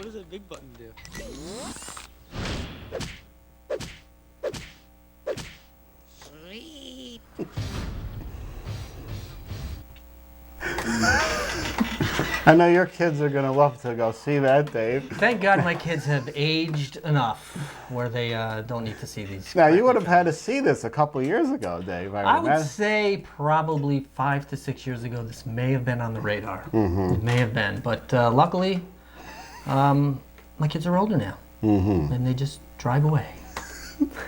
does that big button do? Sweet. I know your kids are gonna love to go see that, Dave. Thank God my kids have aged enough where they don't need to see these. Now you would have had to see this a couple of years ago, Dave. I would say probably 5 to 6 years ago, this may have been on the radar. It may have been, but luckily, my kids are older now, and they just drive away.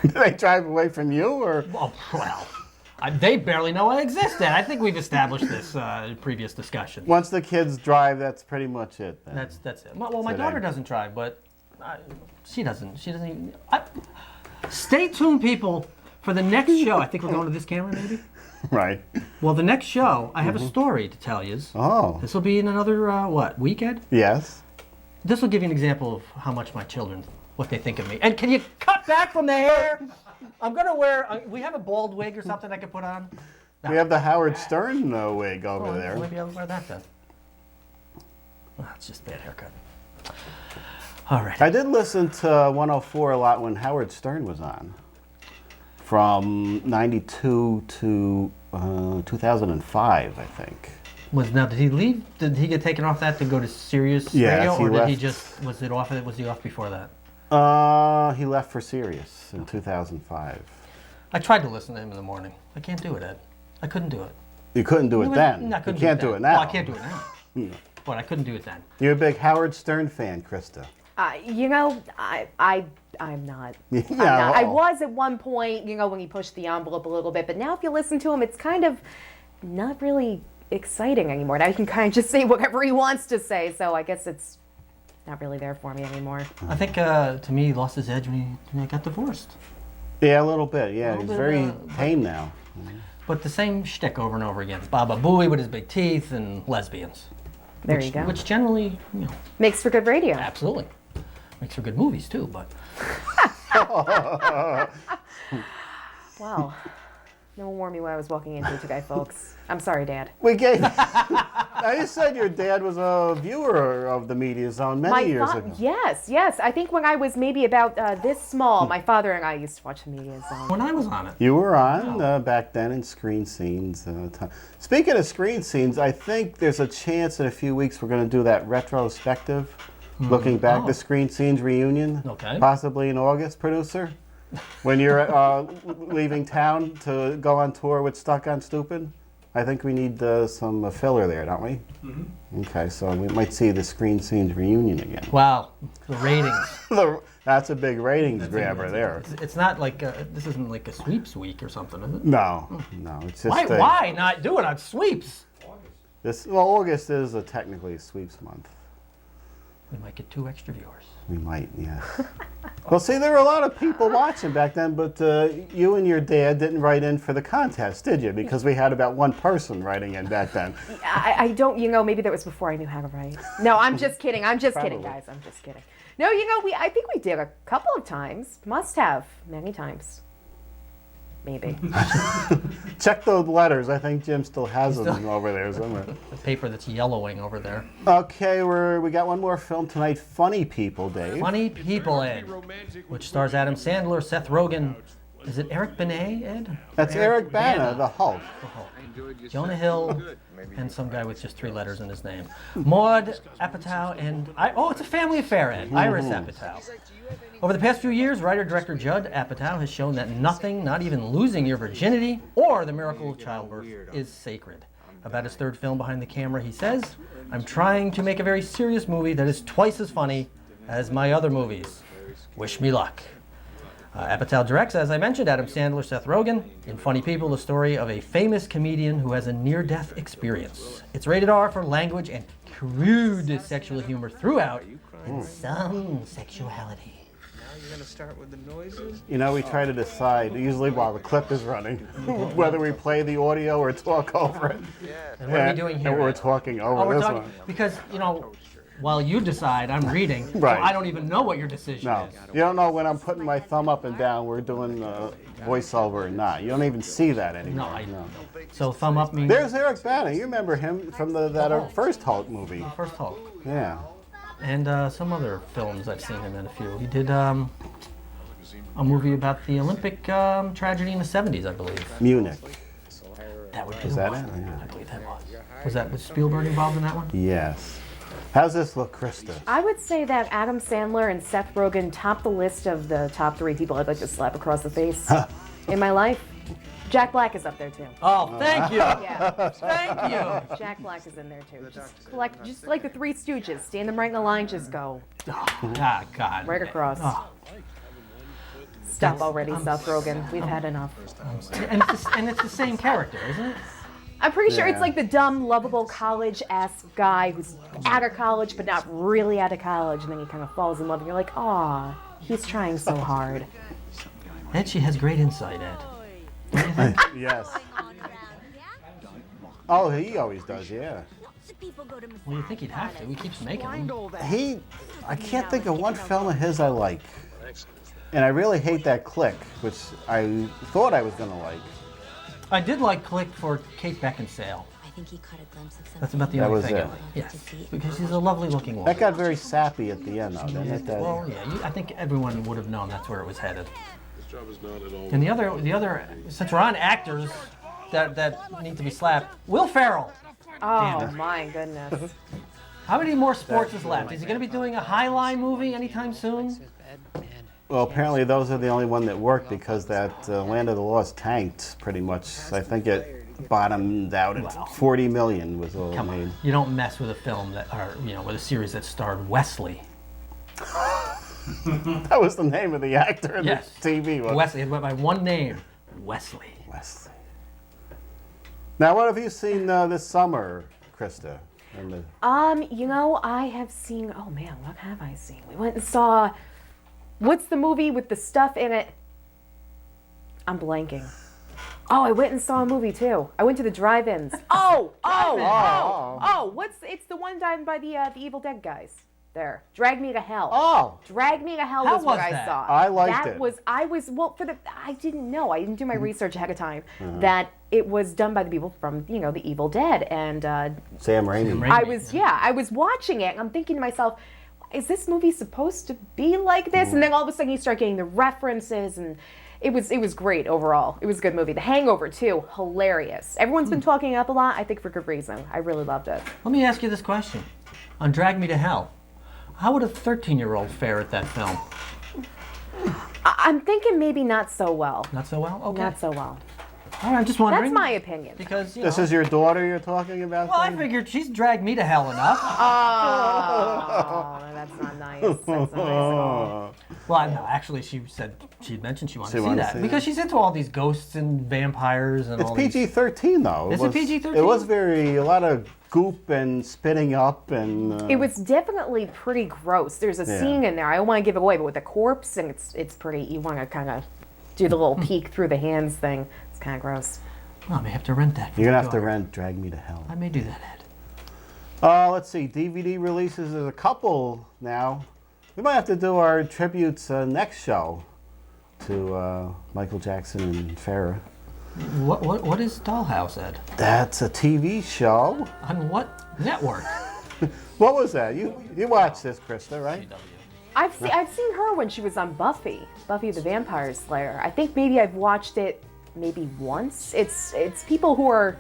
They drive away from you, or? Oh, well, they barely know I existed. I think we've established this in previous discussion. Once the kids drive, that's pretty much it. Then. That's it. Well, my daughter doesn't drive, but she doesn't. She doesn't even. Stay tuned, people, for the next show. I think we're going to this camera, maybe. Right. Well, the next show, I have a story to tell you. Oh. This will be in another weekend. Yes. This will give you an example of how much my children, what they think of me. And can you cut back from the hair? I'm gonna wear. We have a bald wig or something I could put on. We have the Howard Stern wig over there. Maybe I'll wear that then. Oh, it's just a bad haircut. All right. I did listen to 104 a lot when Howard Stern was on. From 92 to 2005, I think. Did he leave? Did he get taken off that to go to Sirius Radio, he or did left. he just was he off before that? He left for Sirius in 2005. I tried to listen to him in the morning. I can't do it, Ed. I couldn't do it. You couldn't do it then. I You couldn't can't do it now. Well, I can't do it now. But I couldn't do it then. You're a big Howard Stern fan, Krista. I'm not. Yeah, I'm not. I oh. was at one point, when he pushed the envelope a little bit, but now if you listen to him, it's kind of not really exciting anymore. Now he can kind of just say whatever he wants to say, so I guess it's not really there for me anymore. I think, to me, he lost his edge when he got divorced. Yeah, a little bit. Yeah, he's bit, very tame now. But the same shtick over and over again. Baba Booey with his big teeth and lesbians. There you go. Which generally, Makes for good radio. absolutely. Makes for good movies, too, but... Wow. No one warned me what I was walking into today, folks. I'm sorry, Dad. We gave. Now you said your dad was a viewer of the Media Zone many years ago. Yes. I think when I was maybe about this small, my father and I used to watch the Media Zone. When I was on it. You were on back then in Screen Scenes. Speaking of Screen Scenes, I think there's a chance in a few weeks we're going to do that retrospective, looking back the Screen Scenes reunion. Okay. Possibly in August, producer, when you're leaving town to go on tour with Stuck on Stupid. I think we need some filler there, don't we? Mm-hmm. Okay, so we might see the Screen Scenes reunion again. Wow, the ratings. That's a big ratings grabber there. It's not like, this isn't like a sweeps week or something, is it? No, it's just Why not do it on sweeps? August is technically a sweeps month. We might get 2 extra viewers. We might, yes. Well, see, there were a lot of people watching back then, but you and your dad didn't write in for the contest, did you? Because we had about 1 person writing in back then. I don't, maybe that was before I knew how to write. No, I'm just kidding. I'm just kidding, guys. I'm just kidding. No, I think we did a couple of times. Must have. Many times. Maybe. Check those letters. I think Jim still has them over there somewhere. The paper that's yellowing over there. Okay, we got one more film tonight. Funny People, Dave. Funny People, Ed, which stars Adam Sandler, Seth Rogen. Is it Eric Benet, Ed? That's Eric Bana, the Hulk. Jonah Hill, and some guy with just 3 letters in his name. Maud Apatow and... it's a family affair, Ed. Iris Apatow. Over the past few years, writer-director Judd Apatow has shown that nothing, not even losing your virginity or the miracle of childbirth, is sacred. About his 3rd film behind the camera, he says, "I'm trying to make a very serious movie that is twice as funny as my other movies. Wish me luck." Apatow directs, as I mentioned, Adam Sandler, Seth Rogen. In Funny People, the story of a famous comedian who has a near-death experience. It's rated R for language and crude sexual humor throughout, and some sexuality. You're gonna start with the noises? We try to decide, usually while the clip is running, whether we play the audio or talk over it. And what are we doing here? And we're talking over this one. Because, while you decide, I'm reading, Right. so I don't even know what your decision No, is. you don't know when I'm putting my thumb up and down, we're doing voiceover or not. You don't even see that anymore. No, I don't. So thumb up means... There's Eric Bana. You remember him from that first Hulk movie. First Hulk. Yeah. and some other films I've seen him in a few. He did a movie about the Olympic tragedy in the 70s, I believe. Munich. That would be Was the that one. it? Yeah. I believe that was. Was Spielberg involved in that one? Yes. How's this look, Krista? I would say that Adam Sandler and Seth Rogen top the list of the top 3 people I'd like to slap across the face in my life. Jack Black is up there too. Oh, thank you. Yeah, Thank you. Jack Black is in there too. Just like the Three Stooges, stand them right in a line, just go Ah, God. right across. Oh. Stop already, Seth Rogen. We've had enough. And it's the same character, isn't it? I'm pretty sure Yeah. it's like the dumb, lovable college-ass guy who's out of college but not really out of college, and then he kind of falls in love, and you're like, aw, he's trying so hard. Ed, she has great insight, Ed. What do you think? Yes. Oh, he always does, yeah. Well, you think he'd have to. He keeps making them. I can't think of one film of his I like. And I really hate that Click, which I thought I was going to like. I did like Click for Kate Beckinsale. I think he caught a glimpse of something. That's about the That only was thing I it. like. Yes, because she's a lovely looking woman. That got very sappy at the end, though, didn't it? Well, yeah, I think everyone would have known that's where it was headed. And the other, since we're on actors that need to be slapped, Will Ferrell. Oh Damn it. my goodness. How many more sports is left? Is he going to be doing a Highline movie anytime soon? Well, apparently those are the only one that worked because that Land of the Lost tanked pretty much. I think it bottomed out at 40 million was all it Come made. on, you don't mess with a film with a series that starred Wesley. That was the name of the actor in Yes. the TV one. Wesley, it went by one name, Wesley. Wesley. Now, what have you seen this summer, Krista? In the- I have seen, oh man, what have I seen? We went and saw, what's the movie with the stuff in it? I'm blanking. Oh, I went and saw a movie too. I went to the drive-ins. It's the one done by the Evil Dead guys. There. Drag Me to Hell. Oh, Drag Me to Hell How was what was I that? saw. I liked that it. I didn't know. I didn't do my research ahead of time that it was done by the people from, the Evil Dead. And Sam Raimi. I was watching it and I'm thinking to myself, is this movie supposed to be like this? And then all of a sudden you start getting the references, and it was great overall. It was a good movie. The Hangover too, hilarious. Everyone's been talking it up a lot, I think for good reason. I really loved it. Let me ask you this question. On Drag Me to Hell, how would a 13-year-old fare at that film? I'm thinking maybe not so well. Not so well? Okay. Not so well. All right, I'm just wondering. That's my opinion. Because, This is your daughter you're talking about? well, I then? figured she's dragged me to hell enough. Oh, that's not nice. That's not nice at all. Well, no, actually, she'd mentioned she wanted to see wanted to that. see Because it. she's into all these ghosts and vampires and It's all these. PG-13 though. Is it PG-13? It was a lot of goop and spitting up and. It was definitely pretty gross. There's a Yeah. scene in there. I don't want to give it away, but with the corpse, and it's pretty. You want to kind of do the little peek through the hands thing. It's kind of gross. Well, I may have to rent that. for You're gonna my have to daughter. rent Drag Me to Hell. I may do that, Ed. Let's see, DVD releases. There's a couple now. We might have to do our tributes next show to Michael Jackson and Farrah. What is Dollhouse, Ed? That's a TV show. On what network? What was that? You watched this, Krista, right? I've seen her when she was on Buffy the Vampire Slayer. I think maybe I've watched it maybe once. It's people who are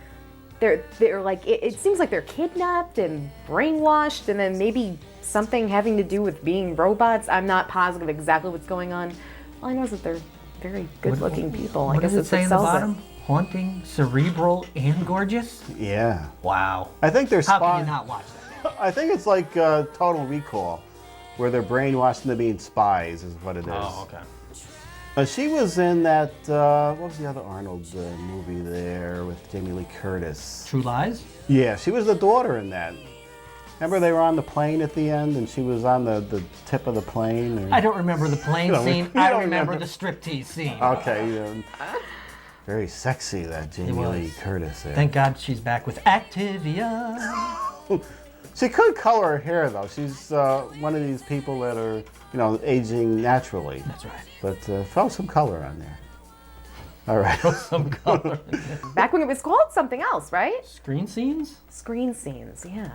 they're like it seems like they're kidnapped and brainwashed, and then maybe something having to do with being robots. I'm not positive exactly what's going on. All I know is that they're very good-looking people. What I guess does it it's say what in the sells bottom? it. Haunting, cerebral, and gorgeous? Yeah. Wow. I think they're How can you not watch that? I think it's like Total Recall, where they're brainwashed into being spies, is what it is. Oh, okay. She was in that, what was the other Arnold movie there with Jamie Lee Curtis? True Lies? Yeah, she was the daughter in that. Remember they were on the plane at the end and she was on the tip of the plane? Or... I don't remember the plane You don't- scene. you I don't remember remember. the striptease scene. Okay. Very sexy, that Jamie was. Lee Curtis there. Thank God she's back with Activia. She could color her hair, though. She's one of these people that are, aging naturally. That's right. But throw some color on there. All right. Some color. Back when it was called something else, right? Screen scenes? Screen scenes, yeah.